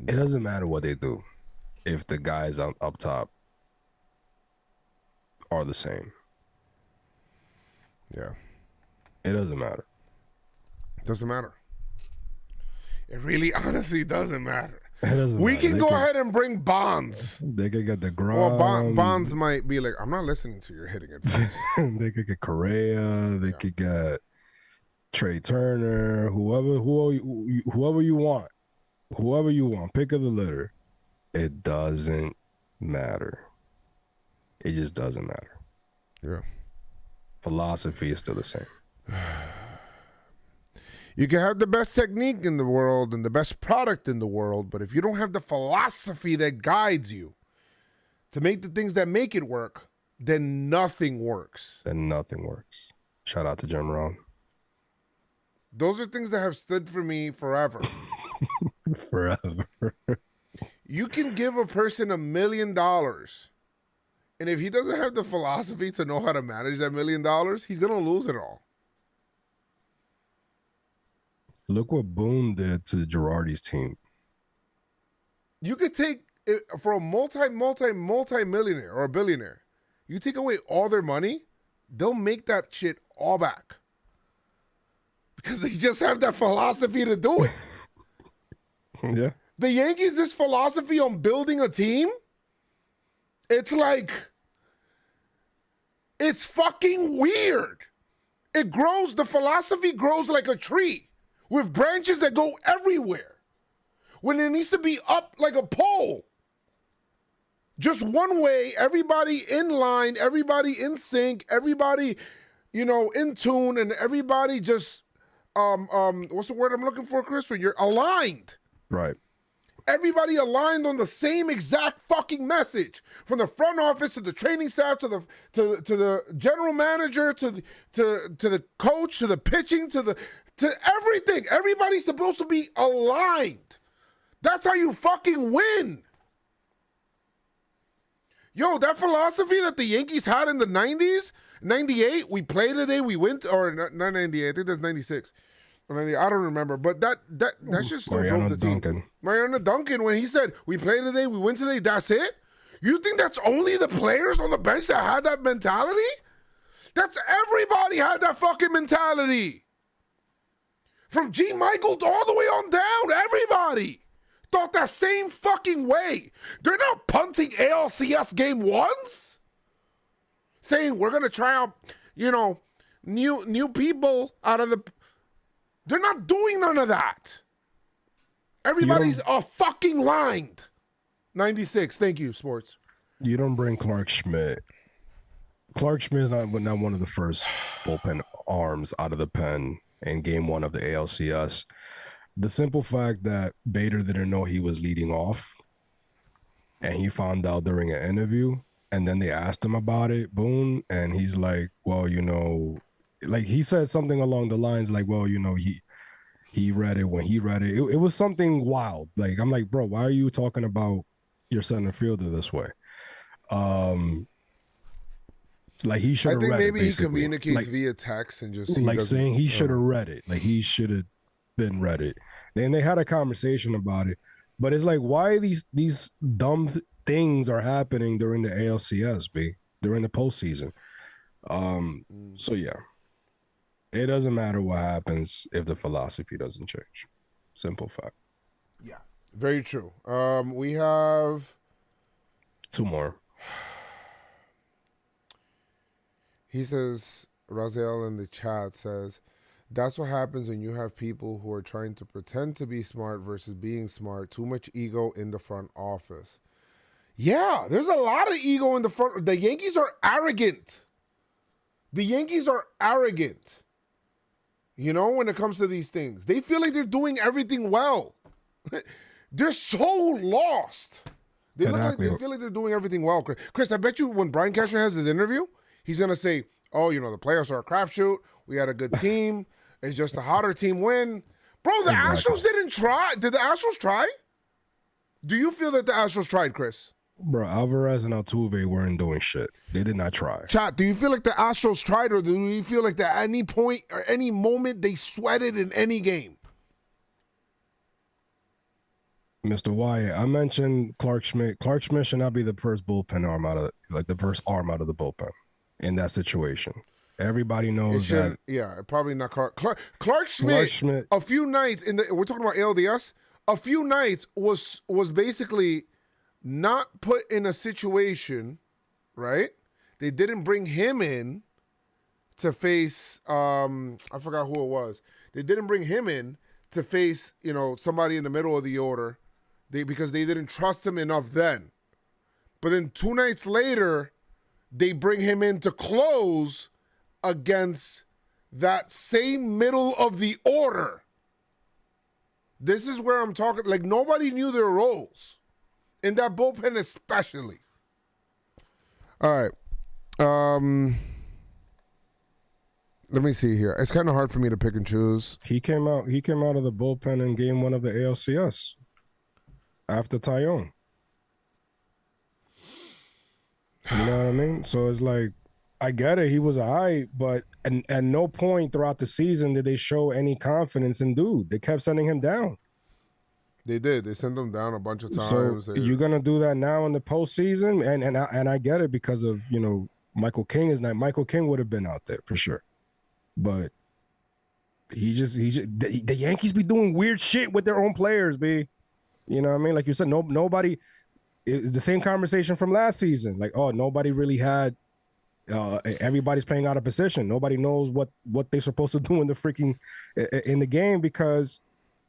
It doesn't matter what they do if the guys up top are the same. Yeah. It doesn't matter. Doesn't matter. It really honestly doesn't matter. It doesn't we matter. can go ahead and bring Bonds. They could get the Well, Grom. Bonds might be like, I'm not listening to your hitting advice. They could get Correa. They could get Trey Turner. Whoever you want. Whoever you want. Pick of the litter. It doesn't matter. It just doesn't matter. Yeah. Philosophy is still the same. You can have the best technique in the world and the best product in the world, but if you don't have the philosophy that guides you to make the things that make it work, then nothing works. Then nothing works. Shout out to Jim Rohn. Those are things that have stood for me forever. Forever. You can give a person $1 million, and if he doesn't have the philosophy to know how to manage that $1 million, he's going to lose it all. Look what Boone did to Girardi's team. You could take it for a multi-millionaire or a billionaire. You take away all their money, they'll make that shit all back. Because they just have that philosophy to do it. Yeah. The Yankees, this philosophy on building a team, it's like, it's fucking weird. It grows, the philosophy grows like a tree with branches that go everywhere when it needs to be up like a pole. Just one way, everybody in line, everybody in sync, everybody, in tune, and everybody just, what's the word I'm looking for, Chris? When you're aligned. Right. Everybody aligned on the same exact fucking message, from the front office to the training staff to the general manager to the coach to the pitching to everything. Everybody's supposed to be aligned. That's how you fucking win. Yo, that philosophy that the Yankees had in the 90s, 98, we play today, we win, or not 98, I think that's 96. I don't remember, but that just still drove the team. Mariano Duncan, when he said, we play today, we win today, that's it? You think that's only the players on the bench that had that mentality? That's everybody had that fucking mentality. From G. Michael all the way on down, everybody thought that same fucking way. They're not punting ALCS game ones, saying we're going to try out, new people out of the... They're not doing none of that. Everybody's fucking lined. 96. Thank you, sports. You don't bring Clark Schmidt. Clark Schmidt is not one of the first bullpen arms out of the pen in game 1 of the ALCS. The simple fact that Bader didn't know he was leading off, and he found out during an interview, and then they asked him about it, Boone, and he's like, well, like he said something along the lines like, well, he read it when he read it. It was something wild. Like, I'm like, bro, why are you talking about your center fielder this way? Like he should have read it. I think maybe he communicates via text and just saying he should have read it. Like he should have been read it. And they had a conversation about it. But it's like, why these dumb things are happening during the ALCS, during the postseason? So yeah, it doesn't matter what happens if the philosophy doesn't change. Simple fact. Yeah, very true. We have 2 more. He says, Raziel in the chat says, that's what happens when you have people who are trying to pretend to be smart versus being smart. Too much ego in the front office. Yeah, there's a lot of ego in the front. The Yankees are arrogant. The Yankees are arrogant. You know, when it comes to these things, they feel like they're doing everything well. They're so lost. They look like they feel like they're doing everything well. Chris, I bet you when Brian Cashman has his interview, he's gonna say, "Oh, you know, the playoffs are a crapshoot. We had a good team. It's just a hotter team win." Bro, the Astros didn't try. Did the Astros try? Do you feel that the Astros tried, Chris? Bro, Alvarez and Altuve weren't doing shit. They did not try. Chat, do you feel like the Astros tried, or do you feel like at any point or any moment they sweated in any game? Mr. Wyatt, I mentioned Clark Schmidt. Clark Schmidt should not be the first bullpen arm out of the first arm out of the bullpen in that situation. Everybody knows that. Yeah, probably not Clark Schmidt. A few nights we're talking about ALDS. A few nights was basically not put in a situation, right? They didn't bring him in to face. I forgot who it was. They didn't bring him in to face, somebody in the middle of the order. Because they didn't trust him enough then. But then 2 nights later, they bring him in to close against that same middle of the order. This is where I'm talking. Like, nobody knew their roles. In that bullpen especially. All right. Let me see here. It's kind of hard for me to pick and choose. He came out of the bullpen in game 1 of the ALCS. After Tyone. You know what I mean? So it's like, I get it. He was all right, but at no point throughout the season did they show any confidence in dude. They kept sending him down. They did. They sent him down a bunch of times. So you're gonna do that now in the postseason, and I get it because of Michael King is not. Michael King would have been out there for sure, but the Yankees be doing weird shit with their own players, b. You know what I mean? Like you said, nobody. It's the same conversation from last season. Like, oh, nobody really had. Everybody's playing out of position. Nobody knows what they're supposed to do in the game because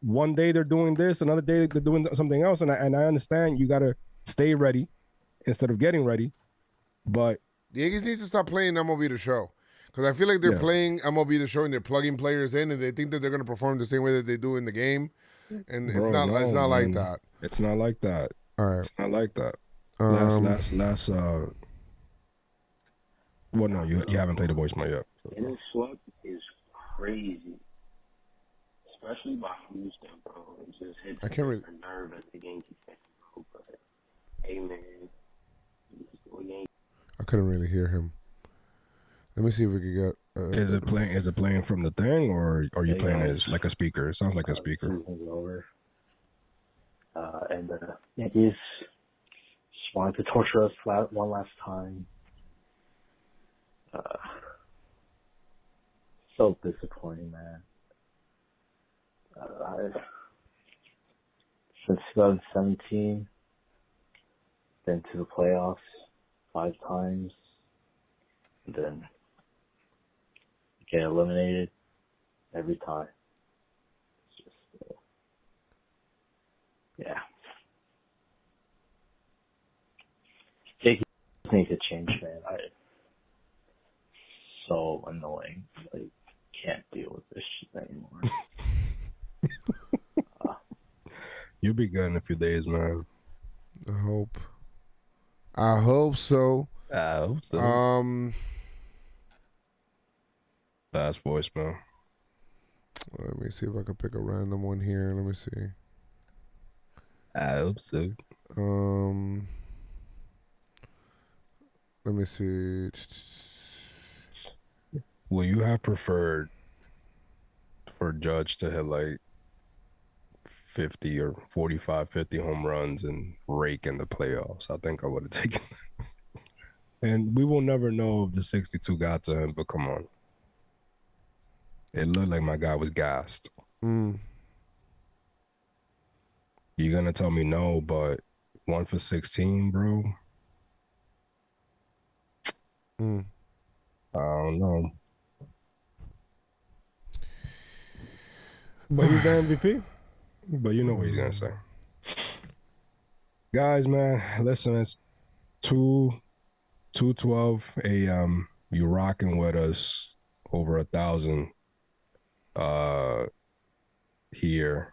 one day they're doing this, another day they're doing something else. And I understand you got to stay ready instead of getting ready. But the Yankees need to stop playing MLB The Show because I feel like they're playing MLB The Show and they're plugging players in and they think that they're going to perform the same way that they do in the game. And it's not like that. It's not like that. All right. It's not like that. Last well, no, you haven't played the voicemail yet. Getting swept is crazy. Especially by Houston, bro. It just hits I can't really a nerve as the Yankees fan, bro. But hey man. I couldn't really hear him. Let me see if we could get. Is it playing from the thing, or are you playing as like a speaker? It sounds like a speaker. And the Yankees just wanted to torture us one last time. So disappointing, man. Since 2017, been to the playoffs 5 times, and then get eliminated every time. It's just, yeah. Yankees need to change, man. So annoying. Like, can't deal with this shit anymore. You'll be good in a few days, man. I hope. I hope so. Last voicemail. Let me see if I can pick a random one here. Let me see. I hope so. Let me see. Will you have preferred for Judge to hit like 50 or 45, 50 home runs and rake in the playoffs? I think I would have taken And we will never know if the 62 got to him, but come on. It looked like my guy was gassed. Mm. You're going to tell me no, but 1 for 16, bro? Mm. I don't know. But he's the MVP. But you know what he's going to say. Guys, man, listen, it's 2:12 a.m. You rocking with us over 1,000 here.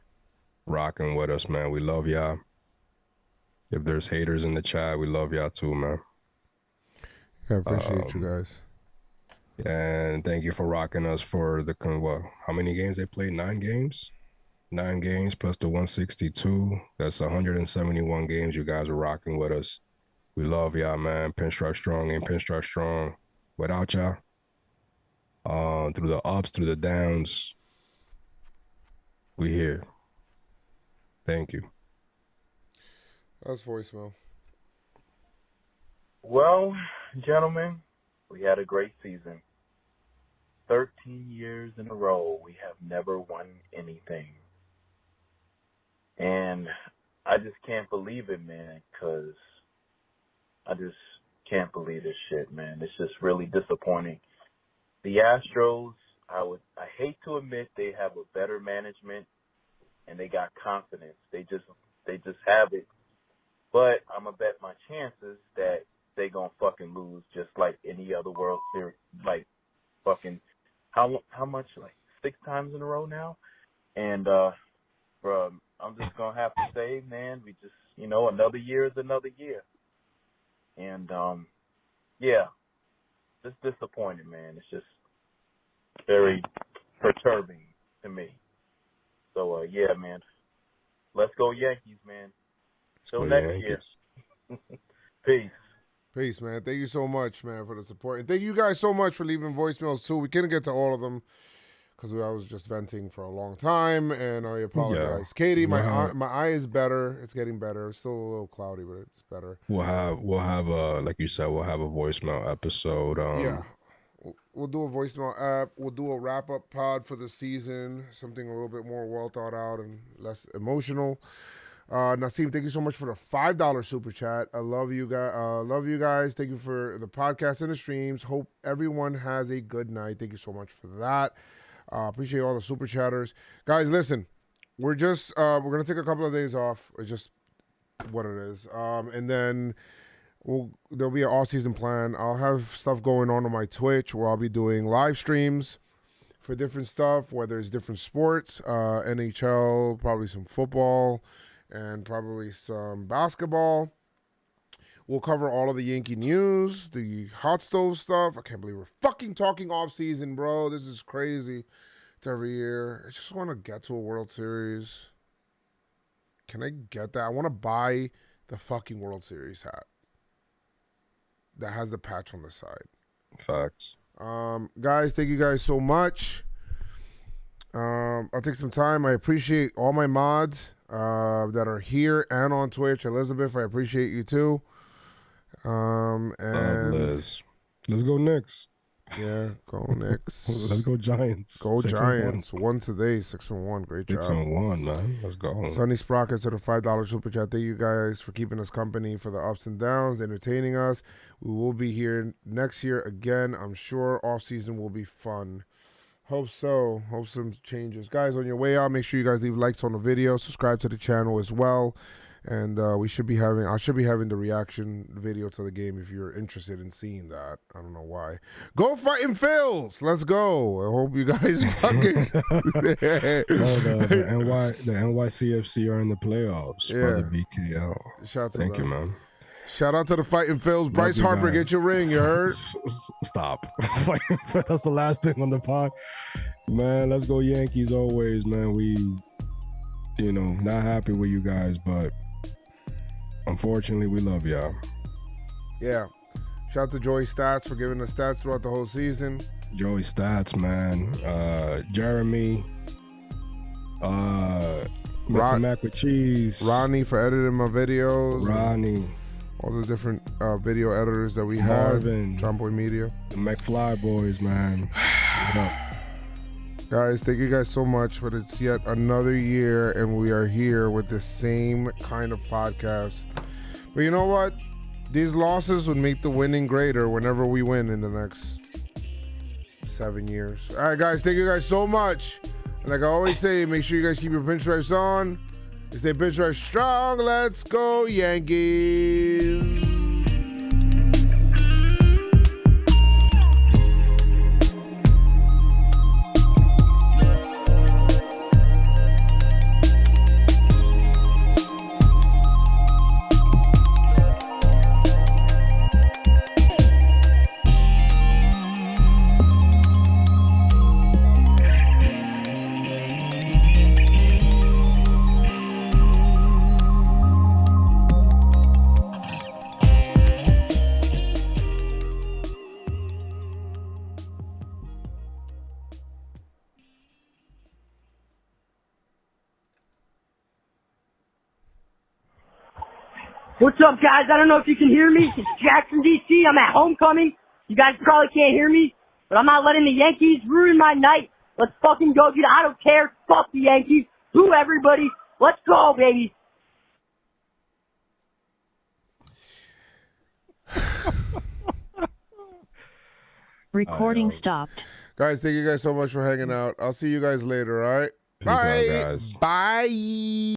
Rocking with us, man. We love y'all. If there's haters in the chat, we love y'all too, man. Yeah, I appreciate you guys. And thank you for rocking us for the how many games they played? 9 games? 9 games plus the 162. That's 171 games you guys are rocking with us. We love y'all, man. Pinstripe Strong and Pinstripe Strong. Without y'all, through the ups, through the downs, we here. Thank you. That's voicemail. Well, gentlemen, we had a great season. 13 years in a row, we have never won anything. And I just can't believe it, man, because I just can't believe this shit, man. It's just really disappointing. The Astros, I hate to admit they have a better management and they got confidence. They just have it. But I'm going to bet my chances that they going to fucking lose just like any other World Series. Like, fucking, how much? Like 6 times in a row now? And, bro, I'm just going to have to say, man, we just, another year is another year. And, yeah, just disappointed, man. It's just very perturbing to me. So, yeah, man, let's go Yankees, man. Till next year. Peace. Peace, man. Thank you so much, man, for the support. And thank you guys so much for leaving voicemails, too. We couldn't get to all of them because I was just venting for a long time, and I apologize. Yeah. Katie, my eye is better. It's getting better. It's still a little cloudy, but it's better. We'll have a, like you said, we'll have a voicemail episode. Yeah. We'll do a voicemail app. We'll do a wrap-up pod for the season, something a little bit more well thought out and less emotional. Nasim, thank you so much for the $5 super chat. I love you guys. Thank you for the podcast and the streams. Hope everyone has a good night. Thank you so much for that. Appreciate all the super chatters. Guys, listen, we're going to take a couple of days off. It's just what it is. And then there'll be an all-season plan. I'll have stuff going on my Twitch where I'll be doing live streams for different stuff, whether it's different sports, NHL, probably some football, and probably some basketball. We'll cover all of the Yankee news, the hot stove stuff. I can't believe we're fucking talking off-season, bro. This is crazy. It's every year. I just want to get to a World Series. Can I get that? I want to buy the fucking World Series hat that has the patch on the side. Facts. Guys, thank you guys so much. I'll take some time. I appreciate all my mods that are here and on Twitch. Elizabeth, I appreciate you too. And Liz. Let's go Knicks. Yeah, go Knicks. Let's go Giants. Go Giants. 1 today, 6-1. Great job. 6-1, man. Let's go. Sunny Sprockets to the $5 super chat. Thank you guys for keeping us company for the ups and downs, entertaining us. We will be here next year again. I'm sure off season will be fun. Hope so. Hope some changes. Guys, on your way out, make sure you guys leave likes on the video. Subscribe to the channel as well. And I should be having the reaction video to the game if you're interested in seeing that. I don't know why. Go Fighting Phils. Let's go. I hope you guys fucking the NYCFC are in the playoffs for the BKL. Thank you, man. Shout out to the Fighting Phils. Bryce Harper, get your ring. You heard? Stop. That's the last thing on the pod. Man, let's go Yankees always, man. We, not happy with you guys, but unfortunately, we love y'all. Yeah. Shout out to Joey Stats for giving us stats throughout the whole season. Joey Stats, man. Jeremy. Mr. Mac with Cheese. Ronnie for editing my videos. Ronnie. all the different video editors that we Marvin. had. Jomboy Media. The McFly boys, man. What up? Guys, thank you guys so much, but it's yet another year, and we are here with the same kind of podcast. But you know what? These losses would make the winning greater whenever we win in the next 7 years. All right, guys, thank you guys so much. And like I always say, make sure you guys keep your pinstripes on. You stay pinstripe strong. Let's go, Yankees. What's up, guys? I don't know if you can hear me. It's Jack from DC. I'm at homecoming. You guys probably can't hear me, but I'm not letting the Yankees ruin my night. Let's fucking go, dude. I don't care. Fuck the Yankees. Boo everybody. Let's go, baby. Recording stopped. Guys, thank you guys so much for hanging out. I'll see you guys later, all right? Peace out, guys. Bye.